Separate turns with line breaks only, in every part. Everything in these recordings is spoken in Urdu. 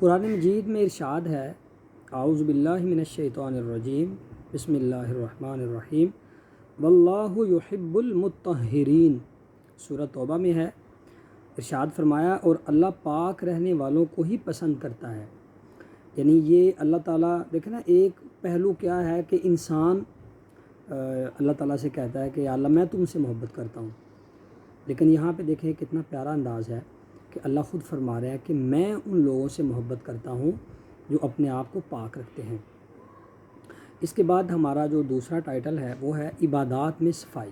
قرآن مجید میں ارشاد ہے، اعوذ باللہ من الشیطان الرجیم، بسم اللہ الرحمن الرحیم، واللہ یحب المطہرین۔ سورہ توبہ میں ہے، ارشاد فرمایا اور اللہ پاک رہنے والوں کو ہی پسند کرتا ہے۔ یعنی یہ اللہ تعالیٰ دیکھیں نا، ایک پہلو کیا ہے کہ انسان اللہ تعالیٰ سے کہتا ہے کہ یا اللہ میں تم سے محبت کرتا ہوں، لیکن یہاں پہ دیکھیں کتنا پیارا انداز ہے کہ اللہ خود فرما رہا ہے کہ میں ان لوگوں سے محبت کرتا ہوں جو اپنے آپ کو پاک رکھتے ہیں۔ اس کے بعد ہمارا جو دوسرا ٹائٹل ہے وہ ہے عبادات میں صفائی۔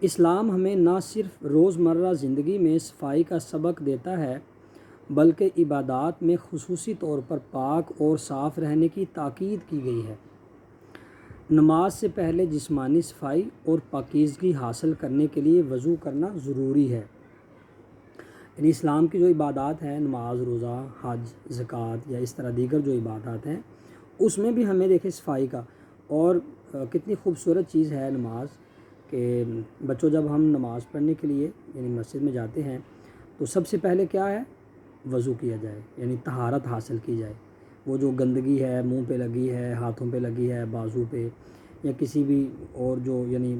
اسلام ہمیں نہ صرف روزمرہ زندگی میں صفائی کا سبق دیتا ہے بلکہ عبادات میں خصوصی طور پر پاک اور صاف رہنے کی تاکید کی گئی ہے۔ نماز سے پہلے جسمانی صفائی اور پاکیزگی حاصل کرنے کے لیے وضو کرنا ضروری ہے۔ یعنی اسلام کی جو عبادات ہیں، نماز، روزہ، حج، زکوٰۃ یا اس طرح دیگر جو عبادات ہیں، اس میں بھی ہمیں دیکھیں صفائی کا، اور کتنی خوبصورت چیز ہے نماز کہ بچوں جب ہم نماز پڑھنے کے لیے یعنی مسجد میں جاتے ہیں تو سب سے پہلے کیا ہے؟ وضو کیا جائے، یعنی طہارت حاصل کی جائے۔ وہ جو گندگی ہے منہ پہ لگی ہے، ہاتھوں پہ لگی ہے، بازو پہ یا کسی بھی اور جو یعنی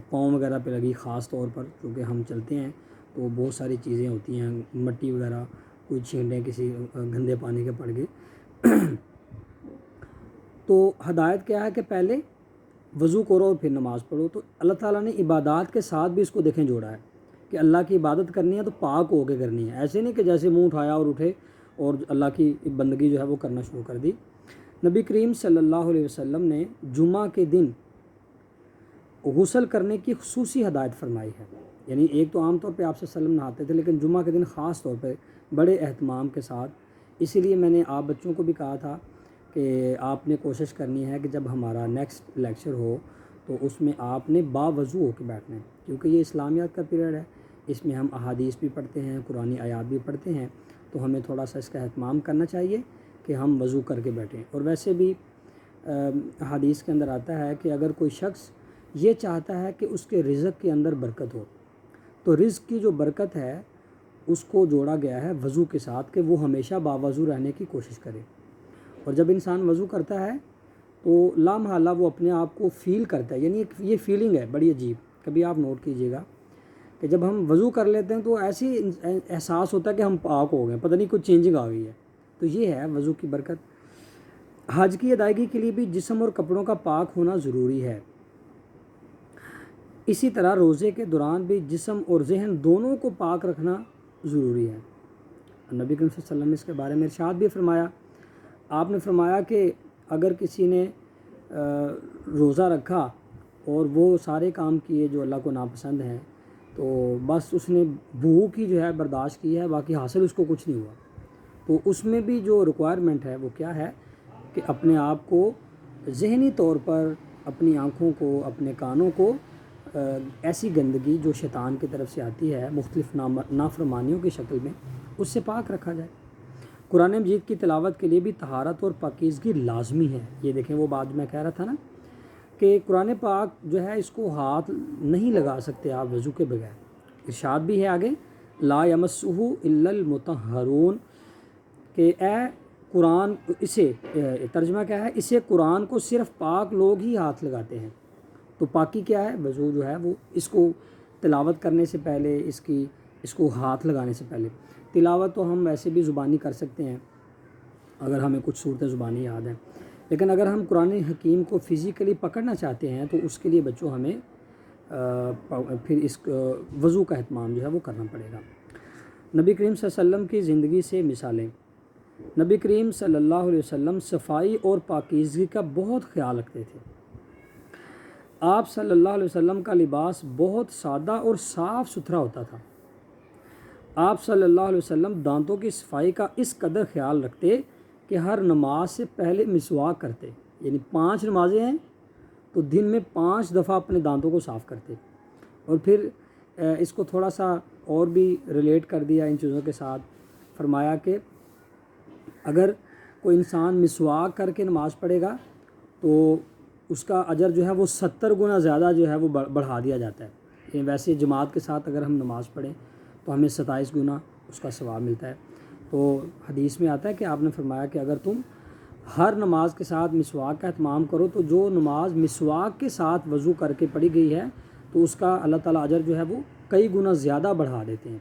پاؤں وغیرہ پہ لگی، خاص طور پر کیونکہ ہم چلتے ہیں تو بہت ساری چیزیں ہوتی ہیں، مٹی وغیرہ کوئی چھینٹیں کسی گندے پانی کے پڑ گئے تو ہدایت کیا ہے کہ پہلے وضو کرو اور پھر نماز پڑھو۔ تو اللہ تعالیٰ نے عبادات کے ساتھ بھی اس کو دیکھیں جوڑا ہے کہ اللہ کی عبادت کرنی ہے تو پاک ہو کے کرنی ہے، ایسے نہیں کہ جیسے منہ اٹھایا اور اٹھے اور اللہ کی بندگی جو ہے وہ کرنا شروع کر دی۔ نبی کریم صلی اللہ علیہ وسلم نے جمعہ کے دن غسل کرنے کی خصوصی ہدایت فرمائی ہے۔ یعنی ایک تو عام طور پہ آپ صلی اللہ علیہ وسلم نہاتے تھے، لیکن جمعہ کے دن خاص طور پہ بڑے اہتمام کے ساتھ۔ اسی لیے میں نے آپ بچوں کو بھی کہا تھا کہ آپ نے کوشش کرنی ہے کہ جب ہمارا نیکسٹ لیکچر ہو تو اس میں آپ نے باوضو ہو کے بیٹھنا ہے، کیونکہ یہ اسلامیات کا پیریڈ ہے، اس میں ہم احادیث بھی پڑھتے ہیں، قرآنی آیات بھی پڑھتے ہیں، تو ہمیں تھوڑا سا اس کا اہتمام کرنا چاہیے کہ ہم وضو کر کے بیٹھیں۔ اور ویسے بھی احادیث کے اندر آتا ہے کہ اگر کوئی شخص یہ چاہتا ہے کہ اس کے رزق کے اندر برکت ہو تو رزق کی جو برکت ہے اس کو جوڑا گیا ہے وضو کے ساتھ کہ وہ ہمیشہ باوضو رہنے کی کوشش کرے۔ اور جب انسان وضو کرتا ہے تو لا محالہ وہ اپنے آپ کو فیل کرتا ہے، یعنی یہ فیلنگ ہے بڑی عجیب، کبھی آپ نوٹ کیجئے گا کہ جب ہم وضو کر لیتے ہیں تو ایسی احساس ہوتا ہے کہ ہم پاک ہو گئے، پتہ نہیں کچھ چینجنگ آ گئی ہے۔ تو یہ ہے وضو کی برکت۔ حج کی ادائیگی کے لیے بھی جسم اور کپڑوں کا پاک ہونا ضروری ہے۔ اسی طرح روزے کے دوران بھی جسم اور ذہن دونوں کو پاک رکھنا ضروری ہے۔ نبی کریم صلی اللہ علیہ وسلم نے اس کے بارے میں ارشاد بھی فرمایا، آپ نے فرمایا کہ اگر کسی نے روزہ رکھا اور وہ سارے کام کیے جو اللہ کو ناپسند ہیں تو بس اس نے بھوک ہی جو ہے برداشت کی ہے، باقی حاصل اس کو کچھ نہیں ہوا۔ تو اس میں بھی جو ریکوائرمنٹ ہے وہ کیا ہے کہ اپنے آپ کو ذہنی طور پر، اپنی آنکھوں کو، اپنے کانوں کو ایسی گندگی جو شیطان کی طرف سے آتی ہے مختلف نافرمانیوں کی شکل میں، اس سے پاک رکھا جائے۔ قرآن مجید کی تلاوت کے لیے بھی طہارت اور پاکیزگی لازمی ہے۔ یہ دیکھیں وہ بات میں کہہ رہا تھا نا کہ قرآن پاک جو ہے اس کو ہاتھ نہیں لگا سکتے آپ وضو کے بغیر۔ ارشاد بھی ہے آگے، لا یمسہ الا المطہرون، کہ اے قرآن، اسے ترجمہ کیا ہے، اسے قرآن کو صرف پاک لوگ ہی ہاتھ لگاتے ہیں۔ تو پاکی کیا ہے؟ وضو جو ہے وہ اس کو تلاوت کرنے سے پہلے، اس کو ہاتھ لگانے سے پہلے۔ تلاوت تو ہم ویسے بھی زبانی کر سکتے ہیں اگر ہمیں کچھ صورتیں زبانی یاد ہیں، لیکن اگر ہم قرآن حکیم کو فزیکلی پکڑنا چاہتے ہیں تو اس کے لیے بچوں ہمیں پھر اس وضو کا اہتمام جو ہے وہ کرنا پڑے گا۔ نبی کریم صلی اللہ علیہ وسلم کی زندگی سے مثالیں۔ نبی کریم صلی اللہ علیہ وسلم صفائی اور پاکیزگی کا بہت خیال رکھتے تھے۔ آپ صلی اللہ علیہ وسلم کا لباس بہت سادہ اور صاف ستھرا ہوتا تھا۔ آپ صلی اللہ علیہ وسلم دانتوں کی صفائی کا اس قدر خیال رکھتے کہ ہر نماز سے پہلے مسواک کرتے، یعنی 5 نمازیں ہیں تو دن میں 5 دفعہ اپنے دانتوں کو صاف کرتے۔ اور پھر اس کو تھوڑا سا اور بھی ریلیٹ کر دیا ان چیزوں کے ساتھ، فرمایا کہ اگر کوئی انسان مسواک کر کے نماز پڑھے گا تو اس کا اجر جو ہے وہ 70 گنا زیادہ جو ہے وہ بڑھا دیا جاتا ہے۔ ویسے جماعت کے ساتھ اگر ہم نماز پڑھیں تو ہمیں 27 گنا اس کا ثواب ملتا ہے۔ تو حدیث میں آتا ہے کہ آپ نے فرمایا کہ اگر تم ہر نماز کے ساتھ مسواک کا اہتمام کرو تو جو نماز مسواک کے ساتھ وضو کر کے پڑھی گئی ہے تو اس کا اللہ تعالیٰ اجر جو ہے وہ کئی گنا زیادہ بڑھا دیتے ہیں۔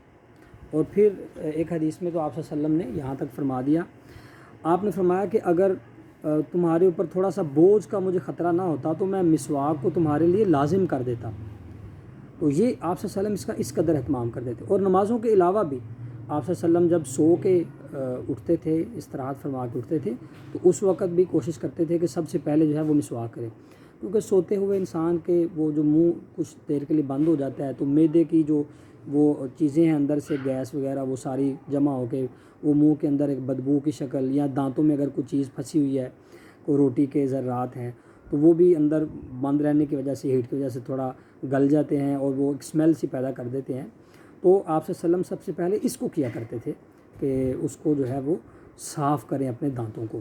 اور پھر ایک حدیث میں تو آپ صلی اللہ علیہ وسلم نے یہاں تک فرما دیا، آپ نے فرمایا کہ اگر تمہارے اوپر تھوڑا سا بوجھ کا مجھے خطرہ نہ ہوتا تو میں مسواک کو تمہارے لیے لازم کر دیتا۔ تو یہ آپ صلی اللہ علیہ وسلم اس قدر اہتمام کر دیتے۔ اور نمازوں کے علاوہ بھی آپ صلی اللہ علیہ وسلم جب سو کے اٹھتے تھے، استراحت فرما کے اٹھتے تھے، تو اس وقت بھی کوشش کرتے تھے کہ سب سے پہلے جو ہے وہ مسواک کرے، کیونکہ سوتے ہوئے انسان کے وہ جو منہ کچھ دیر کے لیے بند ہو جاتا ہے تو معدے کی جو وہ چیزیں ہیں اندر سے گیس وغیرہ وہ ساری جمع ہو کے وہ منہ کے اندر ایک بدبو کی شکل، یا دانتوں میں اگر کوئی چیز پھنسی ہوئی ہے، کوئی روٹی کے ذرات ہیں تو وہ بھی اندر بند رہنے کی وجہ سے، ہیٹ کی وجہ سے تھوڑا گل جاتے ہیں اور وہ ایک اسمیل سی پیدا کر دیتے ہیں۔ تو آپ صلی اللہ علیہ وسلم سب سے پہلے اس کو کیا کرتے تھے کہ اس کو جو ہے وہ صاف کریں اپنے دانتوں کو۔